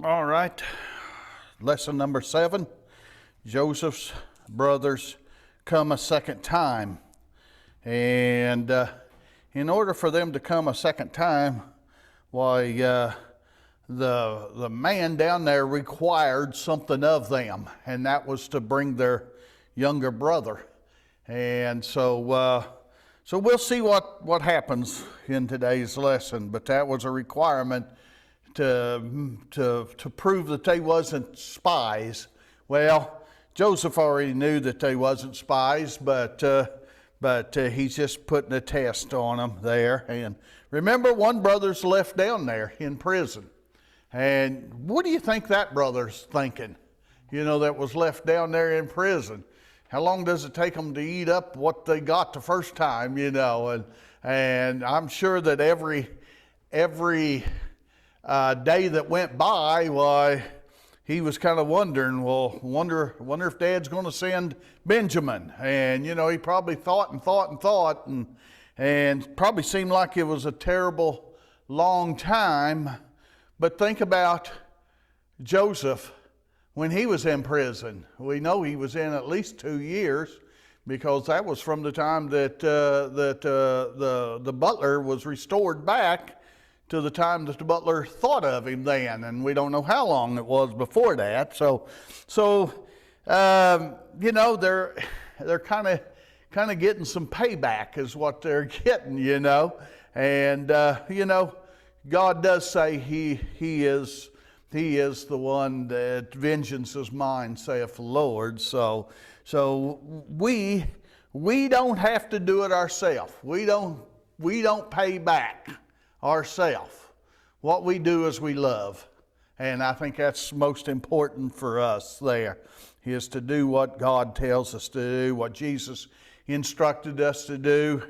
All right, lesson number 7. Joseph's brothers come a second time. And in order for them to come a second time, the man down there required something of them, and that was to bring their younger brother. And so we'll see what happens in today's lesson, but that was a requirement to prove that they wasn't spies. Well, Joseph already knew that they wasn't spies, but he's just putting a test on them there. And remember, one brother's left down there in prison. And what do you think that brother's thinking? That was left down there in prison. How long does it take them to eat up what they got the first time? And I'm sure that every day that went by, why, he was kind of wondering, wonder if Dad's going to send Benjamin. And, he probably thought and probably seemed like it was a terrible long time. But think about Joseph when he was in prison. We know he was in at least 2 years, because that was from the time that the butler was restored back to the time that the butler thought of him then, and we don't know how long it was before that. So they're kind of getting some payback is what they're getting, and God does say He is the one that vengeance is mine, saith the Lord. So we don't have to do it ourselves. We don't pay back ourselves. What we do is we love. And I think that's most important for us there, is to do what God tells us to do, what Jesus instructed us to do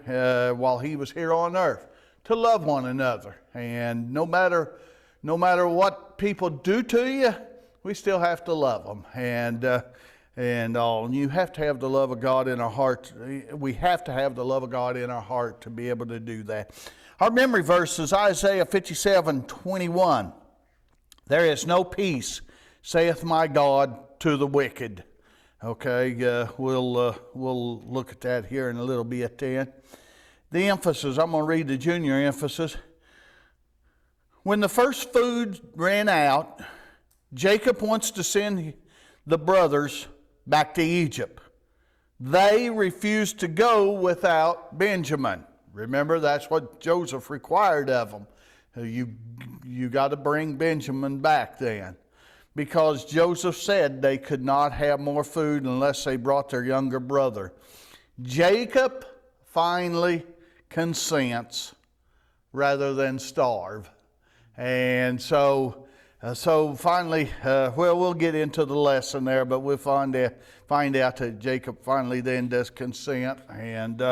while He was here on earth, to love one another. And no matter what people do to you, we still have to love them. And you have to have the love of God in our heart. We have to have the love of God in our heart to be able to do that. Our memory verse is Isaiah 57:21. There is no peace, saith my God, to the wicked. Okay, we'll look at that here in a little bit then. The emphasis, I'm going to read the junior emphasis. When the first food ran out, Jacob wants to send the brothers back to Egypt. They refused to go without Benjamin. Remember, that's what Joseph required of them. You got to bring Benjamin back then. Because Joseph said they could not have more food unless they brought their younger brother. Jacob finally consents rather than starve. And so finally, we'll get into the lesson there, but we'll find out that Jacob finally then does consent, and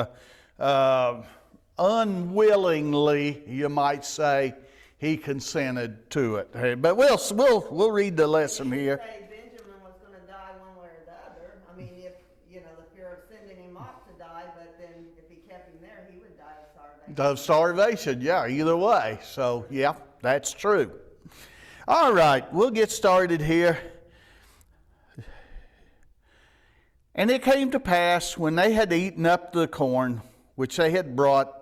unwillingly, you might say, he consented to it. Hey, but we'll read the lesson here. Benjamin was going to die one way or the other. I mean, if the fear of sending him off to die, but then if he kept him there, he would die of starvation. Of starvation, yeah, either way. So yeah, that's true. All right, we'll get started here. And it came to pass, when they had eaten up the corn which they had brought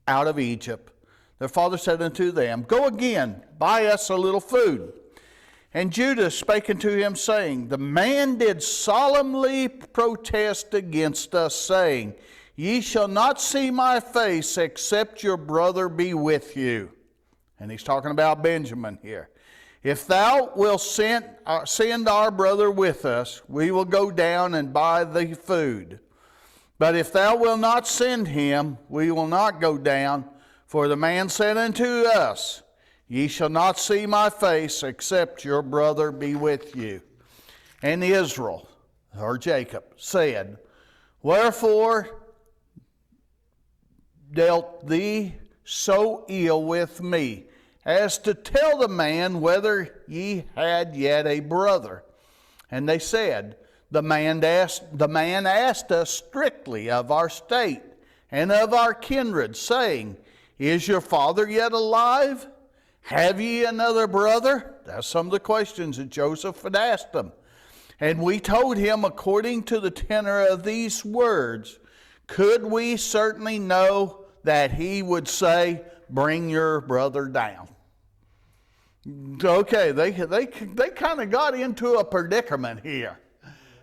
out of Egypt, their father said unto them, Go again, buy us a little food. And Judah spake unto him, saying, The man did solemnly protest against us, saying, Ye shall not see my face, except your brother be with you. And he's talking about Benjamin here. If thou wilt send our brother with us, we will go down and buy thee food. But if thou wilt not send him, we will not go down. For the man said unto us, Ye shall not see my face, except your brother be with you. And Israel, or Jacob, said, Wherefore dealt thee so ill with me, as to tell the man whether ye had yet a brother? And they said, The man asked us strictly of our state and of our kindred, saying, Is your father yet alive? Have ye another brother? That's some of the questions that Joseph had asked them. And we told him, according to the tenor of these words, could we certainly know that he would say, bring your brother down? Okay, they kind of got into a predicament here.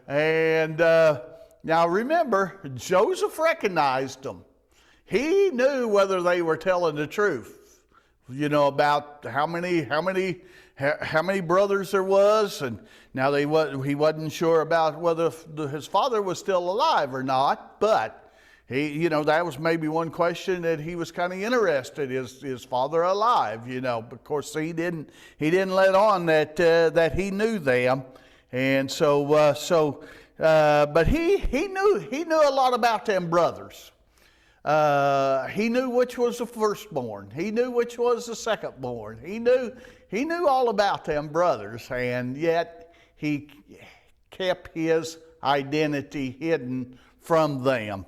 And now remember, Joseph recognized them. He knew whether they were telling the truth, you know, about how many brothers there was. And now he wasn't sure about whether his father was still alive or not, but that was maybe one question that he was kind of interested. Is his father alive? Of course he didn't let on that he knew them, and but he knew a lot about them brothers. He knew which was the firstborn. He knew which was the secondborn. He knew all about them brothers, and yet he kept his identity hidden from them.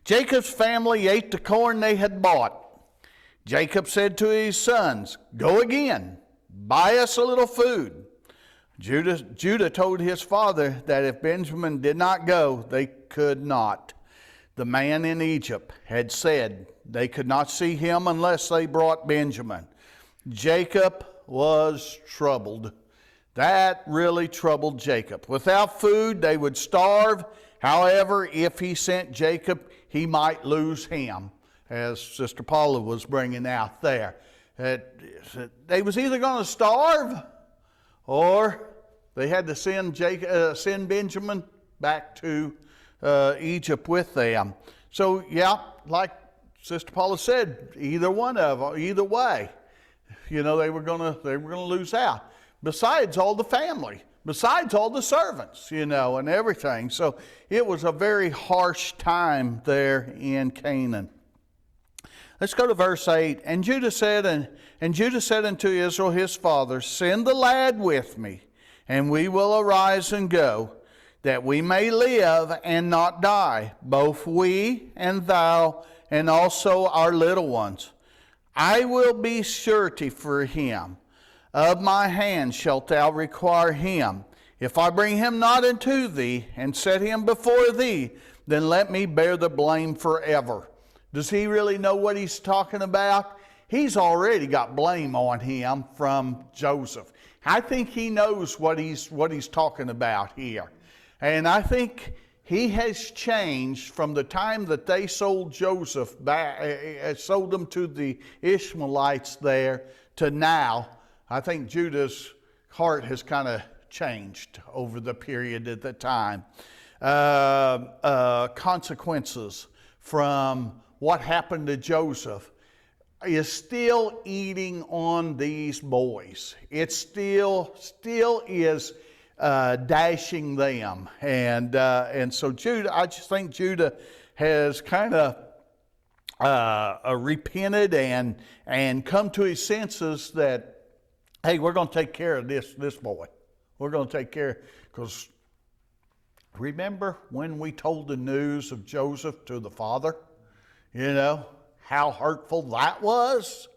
Jacob's family ate the corn they had bought. Jacob said to his sons, go again, buy us a little food. Judah told his father that if Benjamin did not go, they could not. The man in Egypt had said they could not see him unless they brought Benjamin. Jacob was troubled. That really troubled Jacob. Without food, they would starve. However, if he sent Jacob, he might lose him, as Sister Paula was bringing out there. They was either going to starve or they had to send Benjamin back to Egypt with them. So, yeah, like Sister Paula said, either way, they were going to lose out. Besides all the family. Besides all the servants, and everything. So it was a very harsh time there in Canaan. Let's go to verse 8. And Judah said unto Israel his father, send the lad with me, and we will arise and go, that we may live and not die, both we and thou, and also our little ones. I will be surety for him. Of my hand shalt thou require him. If I bring him not unto thee, and set him before thee, then let me bear the blame forever. Does he really know what he's talking about? He's already got blame on him from Joseph. I think he knows what he's talking about here. And I think he has changed from the time that they sold Joseph back, sold him to the Ishmaelites there, to now. I think Judah's heart has kind of changed over the period at the time. Consequences from what happened to Joseph is still eating on these boys. It still is dashing them. And so Judah, I just think Judah has kind of repented and come to his senses that, hey, we're going to take care of this boy. We're going to take care, because remember when we told the news of Joseph to the father? How hurtful that was.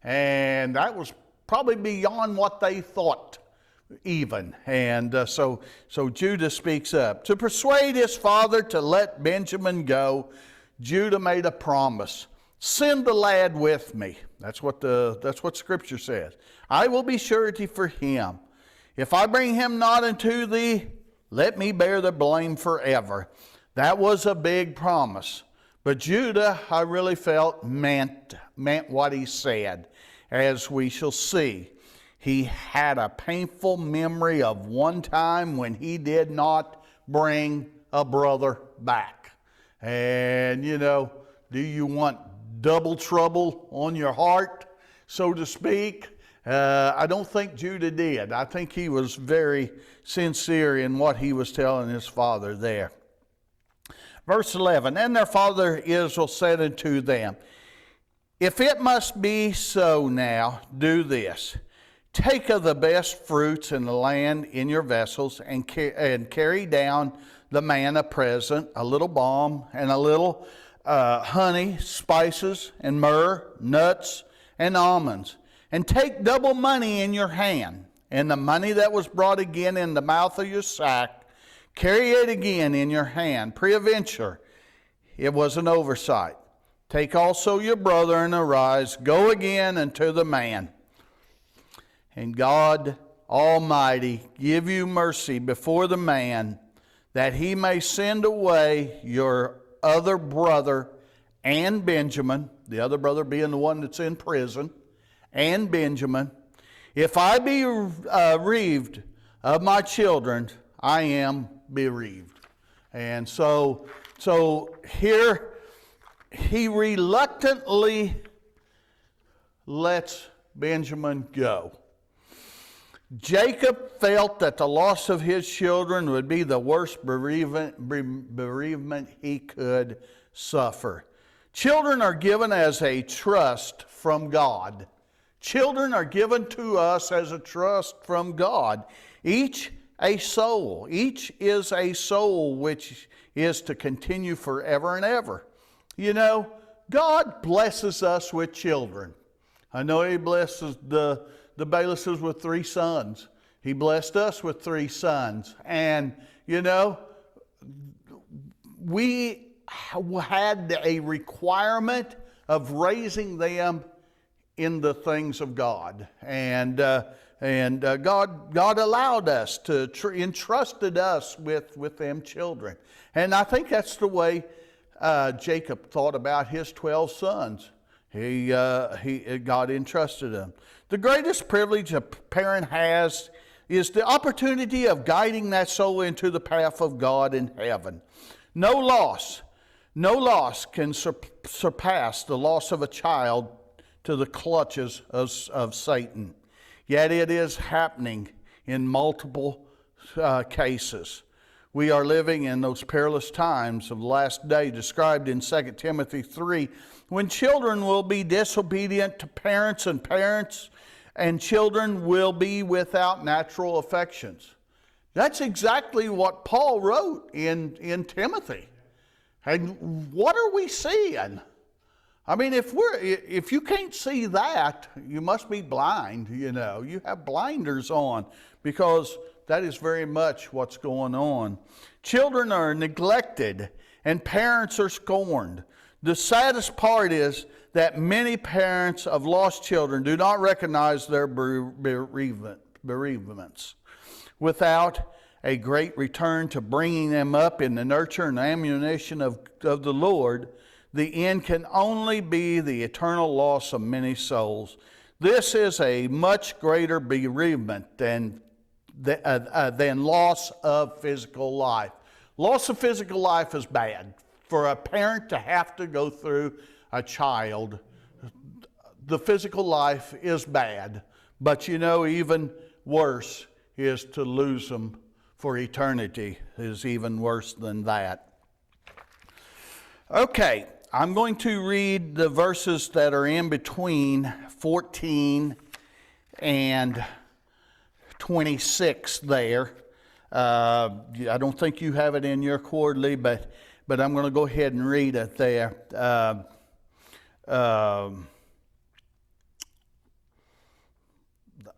And that was probably beyond what they thought even. And so Judah speaks up. To persuade his father to let Benjamin go, Judah made a promise. Send the lad with me. That's what Scripture says. I will be surety for him. If I bring him not unto thee, let me bear the blame forever. That was a big promise. But Judah, I really felt, meant what he said, as we shall see. He had a painful memory of one time when he did not bring a brother back. And, do you want double trouble on your heart, so to speak? I don't think Judah did. I think he was very sincere in what he was telling his father there. Verse 11, and their father Israel said unto them, if it must be so now, do this. Take of the best fruits in the land in your vessels, and carry down the man a present, a little balm, and a little honey, spices, and myrrh, nuts, and almonds. and take double money in your hand, and the money that was brought again in the mouth of your sack, carry it again in your hand. Peradventure, it was an oversight. Take also your brother and arise, go again unto the man. And God Almighty give you mercy before the man, that he may send away your other brother and Benjamin, the other brother being the one that's in prison, and Benjamin. If I be bereaved of my children, I am bereaved. And so here he reluctantly lets Benjamin go. Jacob felt that the loss of his children would be the worst bereavement he could suffer. Children are given as a trust from God. Children are given to us as a trust from God. Each a soul. Each is a soul which is to continue forever and ever. You know, God blesses us with children. I know He blesses the Bailises with 3 sons. He blessed us with 3 sons. And, you know, we had a requirement of raising them in the things of God. And God allowed us to, entrusted us with them children. And I think that's the way Jacob thought about his 12 sons. God entrusted them. The greatest privilege a parent has is the opportunity of guiding that soul into the path of God in heaven. No loss can surpass the loss of a child to the clutches of Satan. Yet it is happening in multiple cases. We are living in those perilous times of the last day described in 2 Timothy 3, when children will be disobedient to parents and children will be without natural affections. That's exactly what Paul wrote in Timothy. And what are we seeing? I mean, if you can't see that, you must be blind, you know. You have blinders on, because that is very much what's going on. Children are neglected and parents are scorned. The saddest part is that many parents of lost children do not recognize their bereavements. Without a great return to bringing them up in the nurture and admonition of the Lord, the end can only be the eternal loss of many souls. This is a much greater bereavement than loss of physical life. Loss of physical life is bad. For a parent to have to go through a child, the physical life is bad. But you know, even worse is to lose them for eternity is even worse than that. Okay, I'm going to read the verses that are in between 14 and 26 there. I don't think you have it in your quarterly, but I'm going to go ahead and read it there.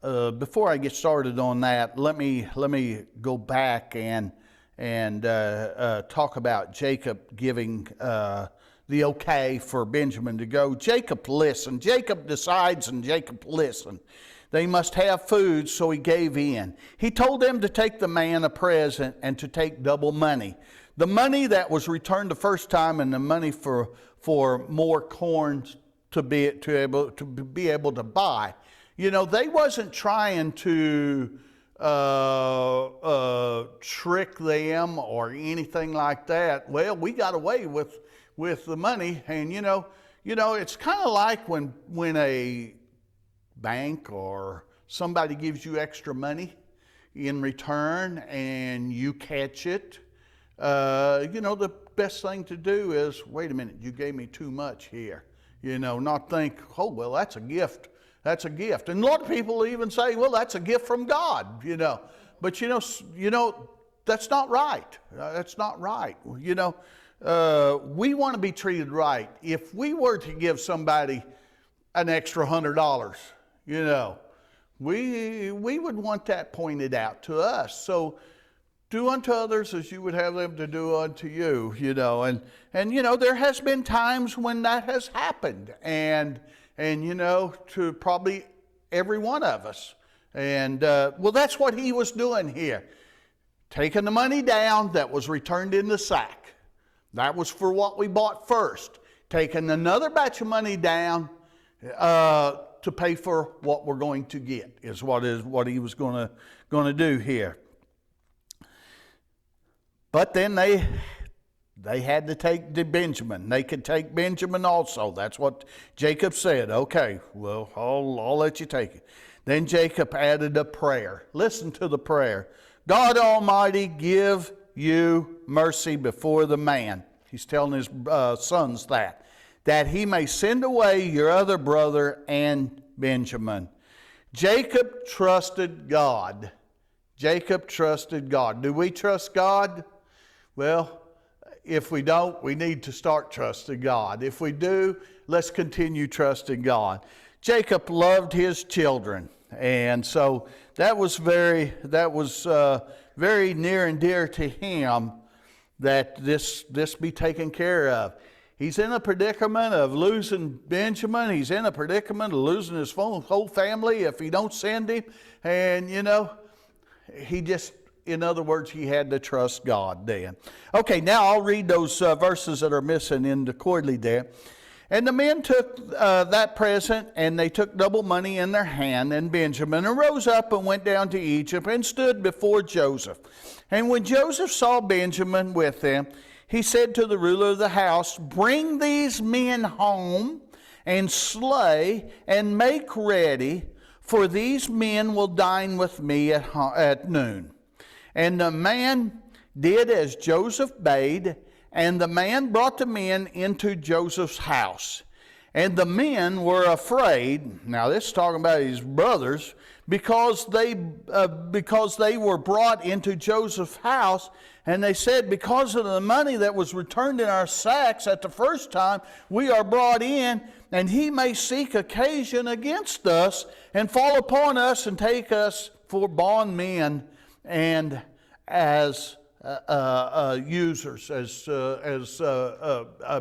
Before I get started on that, let me go back and talk about Jacob giving the okay for Benjamin to go. Jacob listened. Jacob decides, and Jacob listened. They must have food, so he gave in. He told them to take the man a present and to take double money. The money that was returned the first time, and the money for more corn to be able to buy. You know, they wasn't trying to trick them or anything like that. Well, we got away with the money, and you know, it's kind of like when a bank or somebody gives you extra money in return and you catch it. The best thing to do is, wait a minute, you gave me too much here. Not think, oh, well, that's a gift. That's a gift. And a lot of people even say, well, that's a gift from God, But, that's not right. That's not right. We want to be treated right. If we were to give somebody an extra $100, You know, we would want that pointed out to us. So do unto others as you would have them to do unto you, you know. And you know, there has been times when that has happened. And you know, to probably every one of us. And well, that's what he was doing here. Taking the money down that was returned in the sack. That was for what we bought first. Taking another batch of money down to pay for what we're going to get is what he was going to do here. But then they had to take Benjamin. They could take Benjamin also. That's what Jacob said. Okay, well, I'll let you take it. Then Jacob added a prayer. Listen to the prayer. God Almighty, give you mercy before the man. He's telling his sons that he may send away your other brother and Benjamin. Jacob trusted God. Jacob trusted God. Do we trust God? Well, if we don't, we need to start trusting God. If we do, let's continue trusting God. Jacob loved his children, and so that was very near and dear to him that this be taken care of. He's in a predicament of losing Benjamin. He's in a predicament of losing his whole family if he don't send him. And, you know, in other words, he had to trust God then. Okay, now I'll read those verses that are missing in the quarterly there. And the men took that present, and they took double money in their hand, and Benjamin, and rose up and went down to Egypt and stood before Joseph. And when Joseph saw Benjamin with them, he said to the ruler of the house, bring these men home and slay and make ready, for these men will dine with me at noon. And the man did as Joseph bade, and the man brought the men into Joseph's house. And the men were afraid, now this is talking about his brothers, because they were brought into Joseph's house, and they said, because of the money that was returned in our sacks at the first time, we are brought in, and he may seek occasion against us, and fall upon us, and take us for bondmen, and as users, as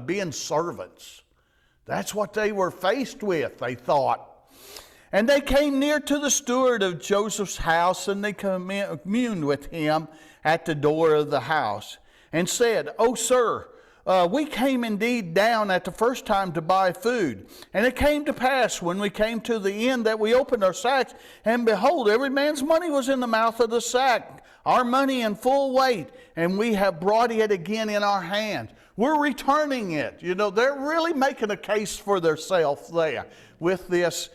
being servants. That's what they were faced with, they thought. And they came near to the steward of Joseph's house, and they communed with him at the door of the house, and said, O sir, we came indeed down at the first time to buy food. And it came to pass, when we came to the end, that we opened our sacks, and behold, every man's money was in the mouth of the sack, our money in full weight, and we have brought it again in our hands. We're returning it. You know, they're really making a case for themselves there with this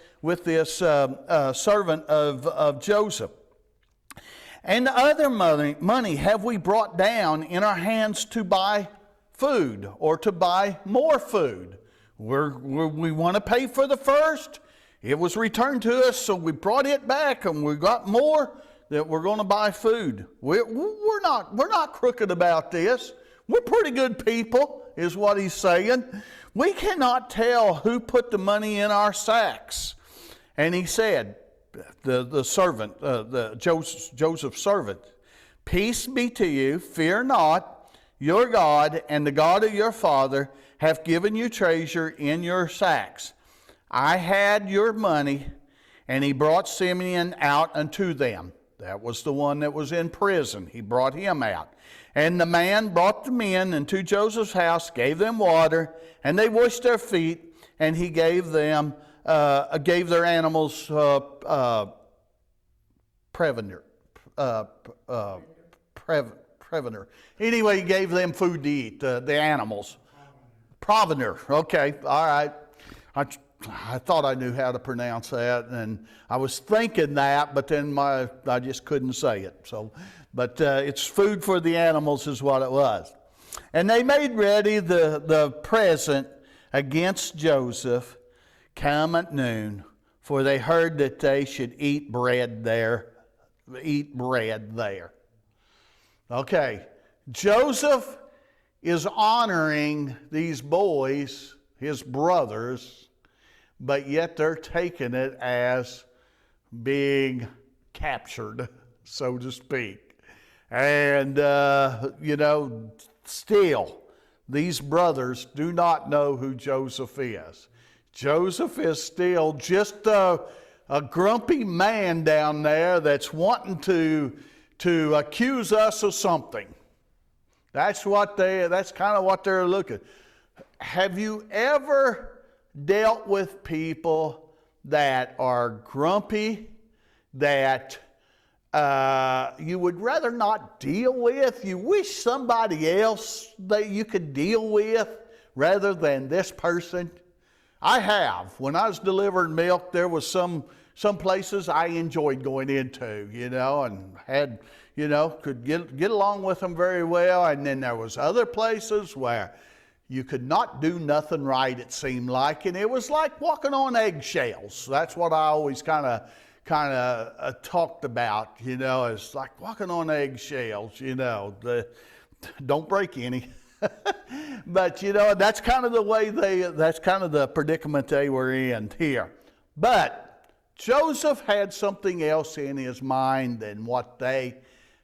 servant of Joseph. And other money have we brought down in our hands to buy food, or to buy more food. We want to pay for the first. It was returned to us, so we brought it back, and we got more that we're going to buy food. We're not crooked about this. We're pretty good people, is what he's saying. We cannot tell who put the money in our sacks. And he said, the servant, Joseph's servant, peace be to you, fear not, your God and the God of your father have given you treasure in your sacks. I had your money, and he brought Simeon out unto them. That was the one that was in prison. He brought him out. And the man brought the men into Joseph's house, gave them water, and they washed their feet, and he gave their animals provender. Anyway, he gave them food to eat, the animals. Provender. Okay, all right. I thought I knew how to pronounce that, and I was thinking that, but then I just couldn't say it. But it's food for the animals is what it was. And they made ready the present against Joseph come at noon, for they heard that they should eat bread there. Okay, Joseph is honoring these boys, his brothers, but yet they're taking it as being captured, so to speak. And, still, these brothers do not know who Joseph is. Joseph is still just a grumpy man down there that's wanting to accuse us of something. That's kind of what they're looking. Have you ever dealt with people that are grumpy, that you would rather not deal with? You wish somebody else that you could deal with rather than this person? I have. When I was delivering milk, there was some places I enjoyed going into, and had, could get along with them very well. And then there was other places where you could not do nothing right, it seemed like. And it was like walking on eggshells. That's what I always kind of talked about, it's like walking on eggshells, don't break any. But, that's kind of that's kind of the predicament they were in here. But Joseph had something else in his mind than what they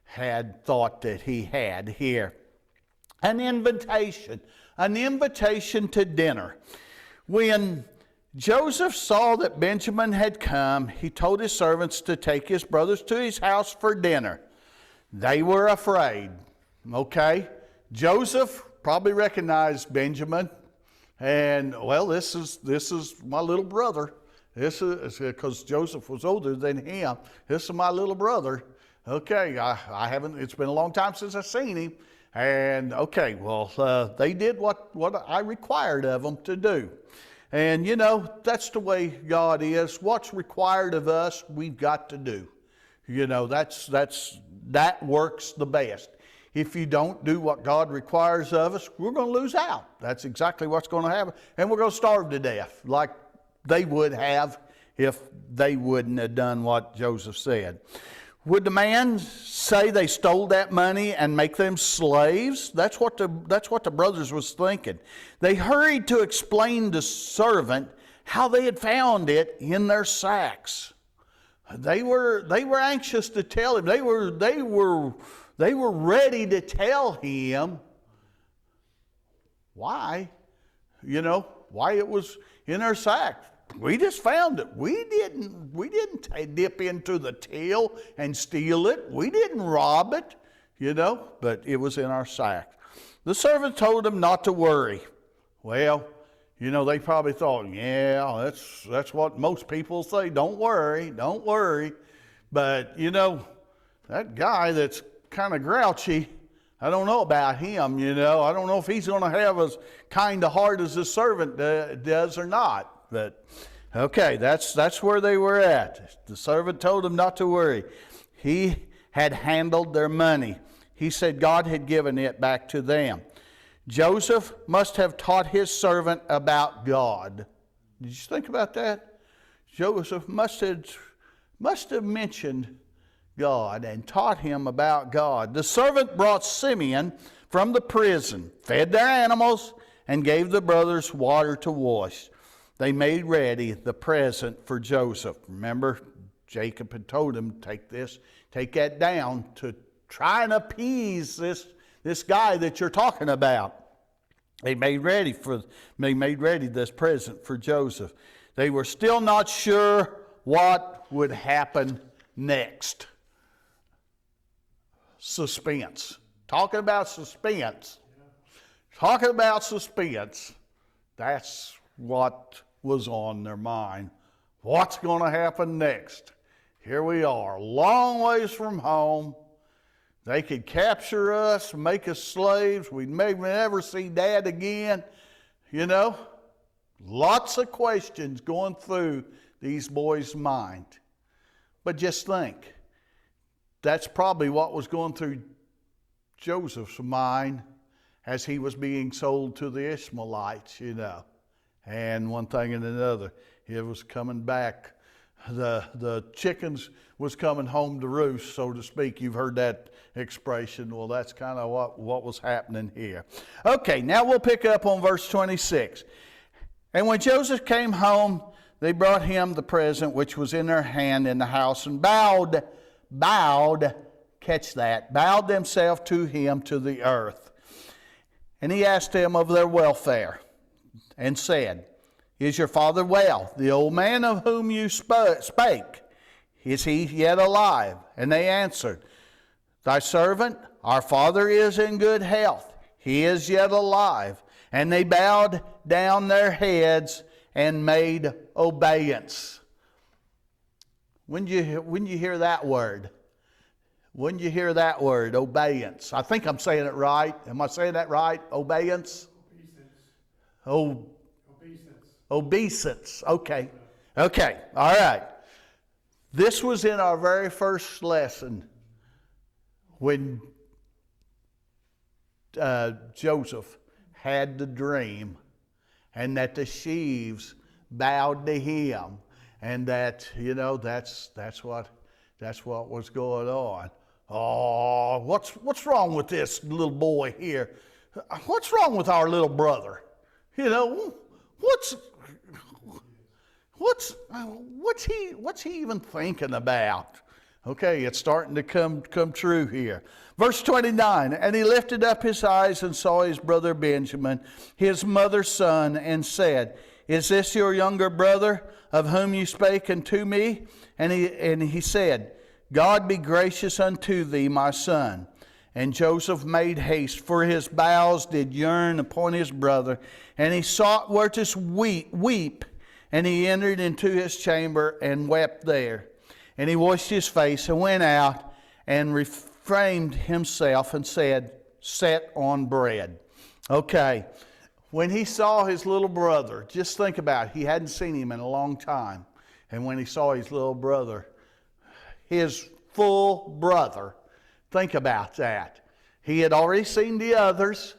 had thought that he had here. An invitation to dinner. When Joseph saw that Benjamin had come, he told his servants to take his brothers to his house for dinner. They were afraid. Okay? Joseph probably recognized Benjamin, and this is my little brother. This is because Joseph was older than him. This is my little brother. Okay, I haven't. It's been a long time since I've seen him, and okay, they did what I required of them to do, and that's the way God is. What's required of us, we've got to do. That works the best. If you don't do what God requires of us, we're going to lose out. That's exactly what's going to happen. And we're going to starve to death like they would have if they wouldn't have done what Joseph said. Would the man say they stole that money and make them slaves? That's what the brothers was thinking. They hurried to explain to servant how they had found it in their sacks. They were anxious to tell him. They were ready to tell him why, why it was in their sack. We just found it. We didn't dip into the till and steal it. We didn't rob it, but it was in our sack. The servant told him not to worry. Well, they probably thought, yeah, that's what most people say. Don't worry. But, that guy that's kind of grouchy, I don't know about him, I don't know if he's going to have as kind of heart as the servant does or not. But, okay, that's where they were at. The servant told him not to worry. He had handled their money. He said God had given it back to them. Joseph must have taught his servant about God. Did you think about that? Joseph must have mentioned God and taught him about God. The servant brought Simeon from the prison, fed their animals, and gave the brothers water to wash. They made ready the present for Joseph. Remember, Jacob had told him, take that down to try and appease this guy that you're talking about. They made ready this present for Joseph. They were still not sure what would happen next. Suspense. Talking about suspense. That's what was on their mind. What's going to happen next? Here we are, a long ways from home. They could capture us, make us slaves. We'd maybe never see Dad again. Lots of questions going through these boys' mind. But just think, that's probably what was going through Joseph's mind as he was being sold to the Ishmaelites, And one thing and another, it was coming back. The chickens was coming home to roost, so to speak. You've heard that expression. Well, that's kind of what was happening here. Okay, now we'll pick up on verse 26. And when Joseph came home, they brought him the present which was in their hand in the house, and bowed, catch that, bowed themselves to him to the earth. And he asked them of their welfare, and said, Is your father well? The old man of whom you spake, is he yet alive? And they answered, Thy servant, our father, is in good health. He is yet alive. And they bowed down their heads and made obeisance. When you hear that word? When you hear that word, obeisance? I think I'm saying it right. Am I saying that right? Obeisance? Obeisance. Okay. Okay. All right. This was in our very first lesson when Joseph had the dream, and that the sheaves bowed to him, and that, you know, that's what was going on. Oh, what's wrong with this little boy here? What's wrong with our little brother? You know, what's he even thinking about? Okay, it's starting to come true here. Verse 29, and he lifted up his eyes and saw his brother Benjamin, his mother's son, and said, Is this your younger brother, of whom you spake unto me? And he said, God be gracious unto thee, my son. And Joseph made haste, for his bowels did yearn upon his brother, and he sought where to weep, and he entered into his chamber and wept there. And he washed his face and went out and refrained himself and said, Set on bread. Okay, when he saw his little brother, just think about it, he hadn't seen him in a long time. And when he saw his little brother, his full brother, think about that. He had already seen the others,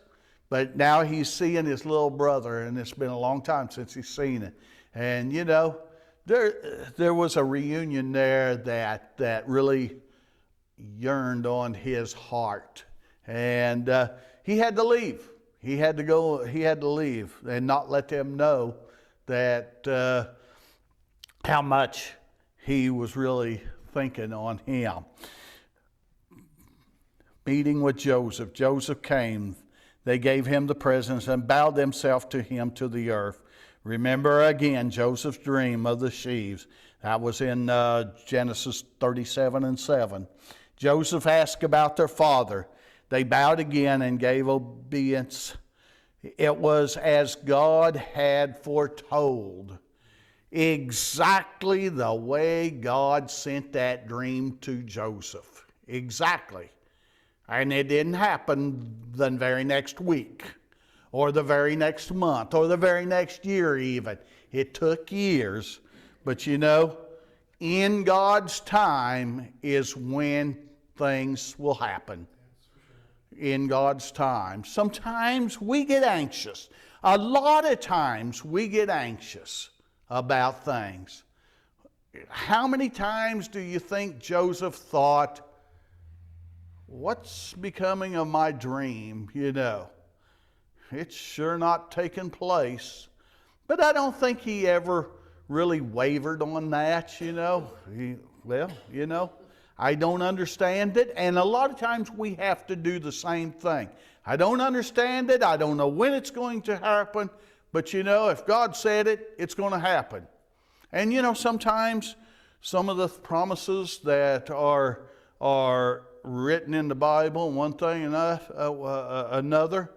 but now he's seeing his little brother, and it's been a long time since he's seen it. And you know, there was a reunion there that really yearned on his heart, and he had to leave. He had to go. He had to leave and not let them know that how much he was really thinking on him. Meeting with Joseph. Joseph came. They gave him the presents and bowed themselves to him to the earth. Remember again Joseph's dream of the sheaves. That was in Genesis 37 and 7. Joseph asked about their father. They bowed again and gave obedience. It was as God had foretold. Exactly the way God sent that dream to Joseph. Exactly. And it didn't happen the very next week, or the very next month, or the very next year even. It took years. But you know, in God's time is when things will happen. In God's time. Sometimes we get anxious. A lot of times we get anxious about things. How many times do you think Joseph thought, what's becoming of my dream, you know? It's sure not taken place. But I don't think he ever really wavered on that, you know. I don't understand it. And a lot of times we have to do the same thing. I don't understand it. I don't know when it's going to happen. But you know, if God said it, it's going to happen. And you know, sometimes some of the promises that are written in the Bible, one thing and another,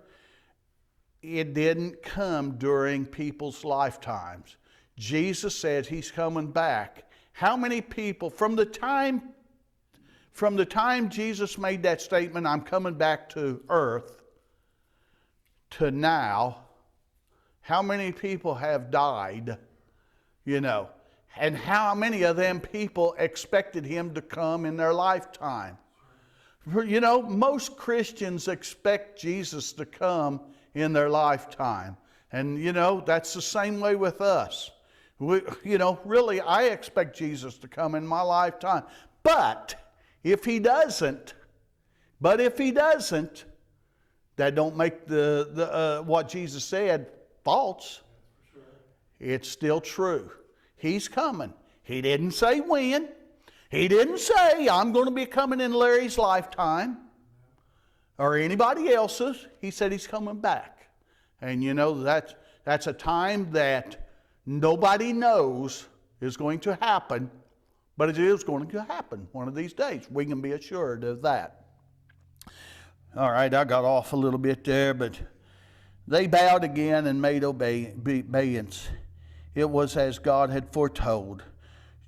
it didn't come during people's lifetimes. Jesus said he's coming back. How many people, from the time Jesus made that statement, I'm coming back to earth, to now, how many people have died, you know? And how many of them people expected him to come in their lifetime? You know, most Christians expect Jesus to come in their lifetime. And, you know, that's the same way with us. Really, I expect Jesus to come in my lifetime. But if he doesn't, that don't make the what Jesus said false. It's still true. he's coming. He didn't say when. He didn't say, I'm going to be coming in Larry's lifetime or anybody else's. He said he's coming back. And you know, that's a time that nobody knows is going to happen, but it is going to happen one of these days. We can be assured of that. All right, I got off a little bit there, but they bowed again and made obeisance. It was as God had foretold.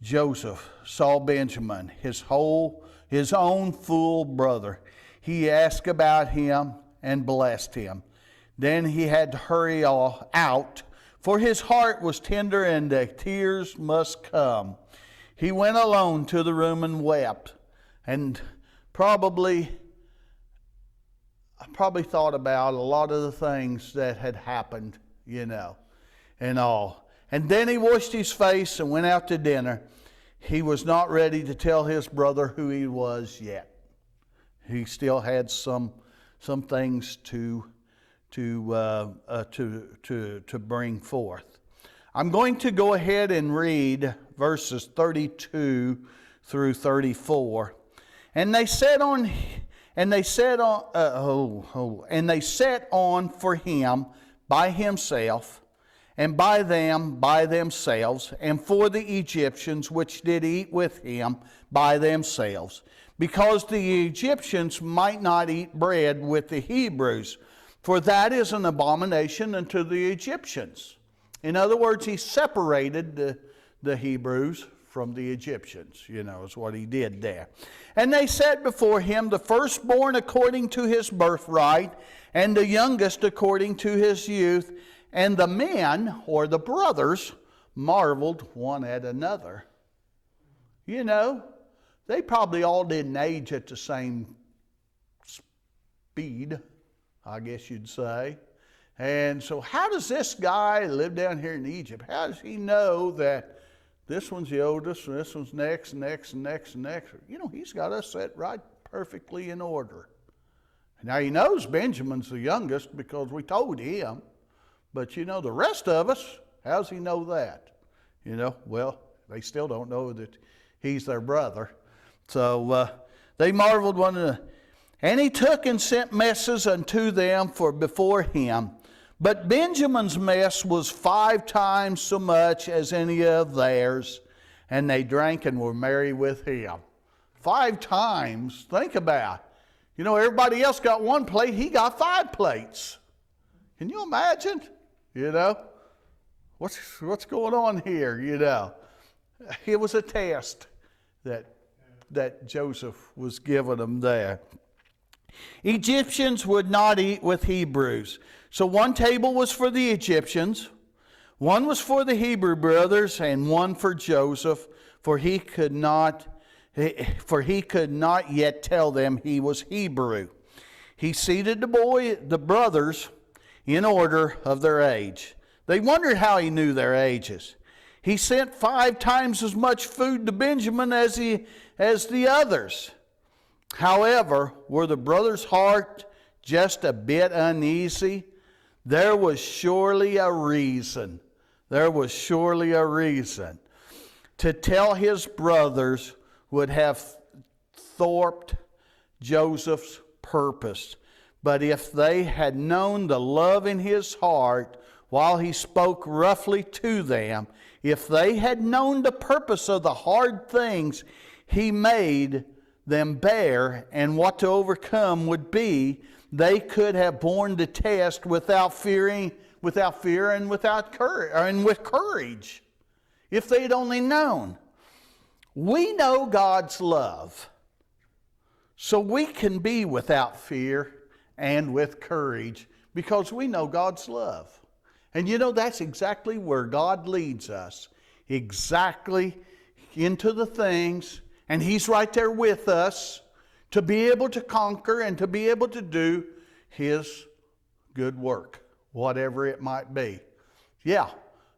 Joseph saw Benjamin, his own full brother. He asked about him and blessed him. Then he had to hurry out, for his heart was tender and the tears must come. He went alone to the room and wept, and I probably thought about a lot of the things that had happened, you know, and all. And then he washed his face and went out to dinner. He was not ready to tell his brother who he was yet. He still had some things to bring forth. I'm going to go ahead and read verses 32 through 34. And they set on for him by himself, and by them by themselves, and for the Egyptians which did eat with him by themselves, because the Egyptians might not eat bread with the Hebrews, for that is an abomination unto the Egyptians. In other words, he separated the Hebrews from the Egyptians, you know, is what he did there. And they set before him the firstborn according to his birthright, and the youngest according to his youth. And the men, or the brothers, marveled one at another. You know, they probably all didn't age at the same speed, I guess you'd say. And so how does this guy live down here in Egypt? How does he know that this one's the oldest, and this one's next. You know, he's got us set right perfectly in order. Now he knows Benjamin's the youngest because we told him. But you know, the rest of us, how's he know that? You know, well, they still don't know that he's their brother. So they marveled one another. And he took and sent messes unto them for before him. But Benjamin's mess was 5 times so much as any of theirs, and they drank and were merry with him. 5 times, think about it. You know, everybody else got 1 plate, he got 5 plates. Can you imagine? You know, what's going on here, you know? It was a test that Joseph was giving them there. Egyptians would not eat with Hebrews. So 1 table was for the Egyptians, 1 was for the Hebrew brothers, and 1 for Joseph, for he could not yet tell them he was Hebrew. He seated the brothers in order of their age. They wondered how he knew their ages. He sent 5 times as much food to Benjamin as the others. However, were the brothers' heart just a bit uneasy? There was surely a reason. There was surely a reason. To tell his brothers would have thwarted Joseph's purpose. But if they had known the love in his heart while he spoke roughly to them, if they had known the purpose of the hard things he made them bear and what to overcome would be, they could have borne the test without fear and without courage, and with courage, if they'd only known. We know God's love, so we can be without fear and with courage because we know God's love. And you know, that's exactly where God leads us, exactly into the things, and He's right there with us to be able to conquer and to be able to do His good work, whatever it might be. Yeah,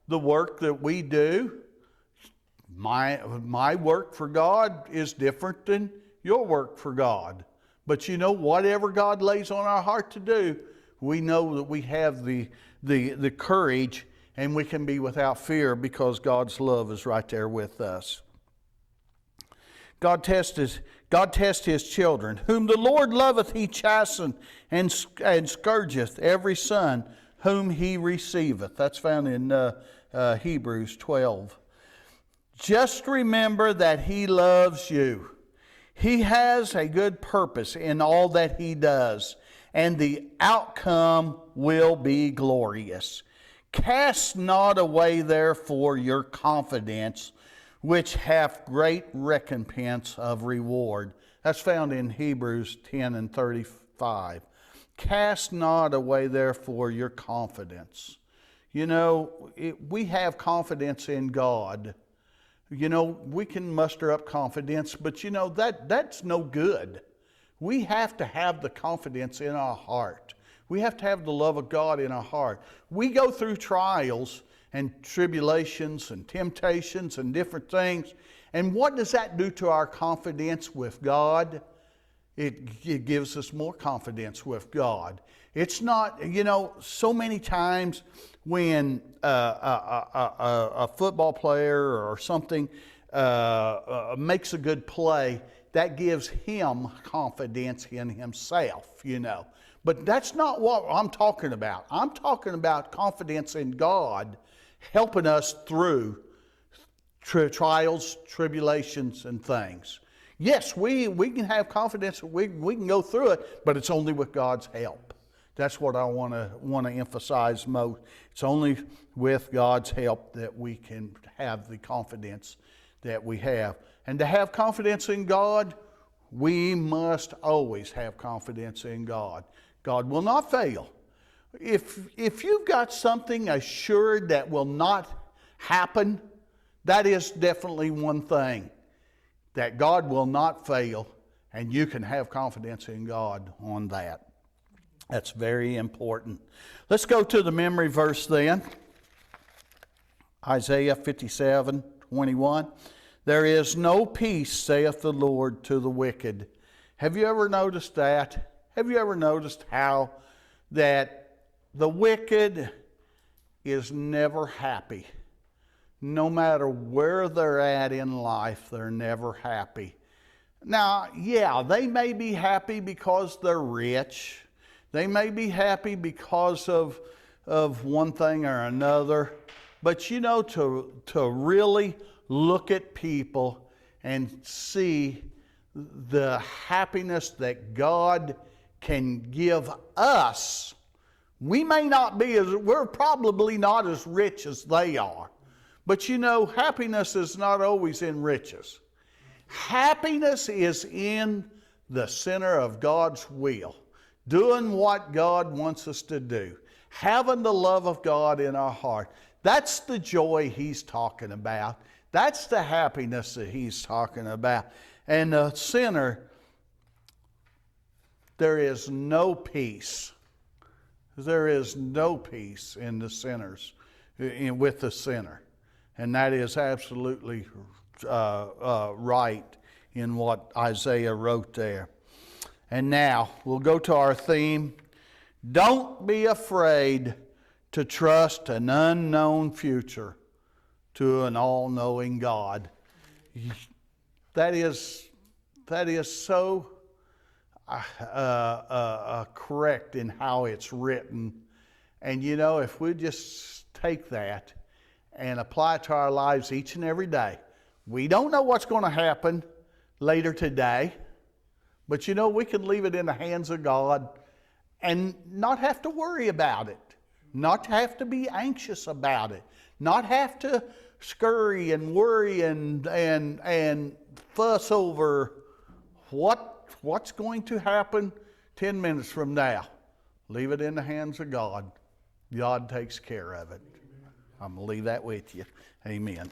the work that we do, my work for God is different than your work for God. But you know, whatever God lays on our heart to do, we know that we have the courage and we can be without fear because God's love is right there with us. God tests his children. Whom the Lord loveth, he chasteneth and scourgeth every son whom he receiveth. That's found in Hebrews 12. Just remember that he loves you. He has a good purpose in all that he does, and the outcome will be glorious. Cast not away, therefore, your confidence, which hath great recompense of reward. That's found in Hebrews 10 and 35. Cast not away, therefore, your confidence. You know, we have confidence in God. You know, we can muster up confidence, but you know, that's no good. We have to have the confidence in our heart. We have to have the love of God in our heart. We go through trials and tribulations and temptations and different things. And what does that do to our confidence with God? It gives us more confidence with God. It's not, you know, so many times when a football player or something makes a good play, that gives him confidence in himself, you know. But that's not what I'm talking about. I'm talking about confidence in God helping us through trials, tribulations, and things. Yes, we can have confidence, we can go through it, but it's only with God's help. That's what I want to emphasize most. It's only with God's help that we can have the confidence that we have. And to have confidence in God, we must always have confidence in God. God will not fail. If you've got something assured that will not happen, that is definitely one thing, that God will not fail, and you can have confidence in God on that. That's very important. Let's go to the memory verse then. Isaiah 57:21. There is no peace, saith the Lord, to the wicked. Have you ever noticed that? Have you ever noticed how that the wicked is never happy? No matter where they're at in life, they're never happy. Now, yeah, they may be happy because they're rich. They may be happy because of one thing or another. But you know, to really look at people and see the happiness that God can give us, we're probably not as rich as they are. But you know, happiness is not always in riches. Happiness is in the center of God's will, doing what God wants us to do, having the love of God in our heart. That's the joy he's talking about. That's the happiness that he's talking about. And the sinner, there is no peace. There is no peace in the sinners, with the sinner. And that is absolutely right in what Isaiah wrote there. And now we'll go to our theme. Don't be afraid to trust an unknown future to an all-knowing God. That is so correct in how it's written. And you know, if we just take that and apply it to our lives each and every day. We don't know what's going to happen later today, but you know, we can leave it in the hands of God and not have to worry about it, not have to be anxious about it, not have to scurry and worry and fuss over what's going to happen 10 minutes from now. Leave it in the hands of God. God takes care of it. I'm going to leave that with you. Amen.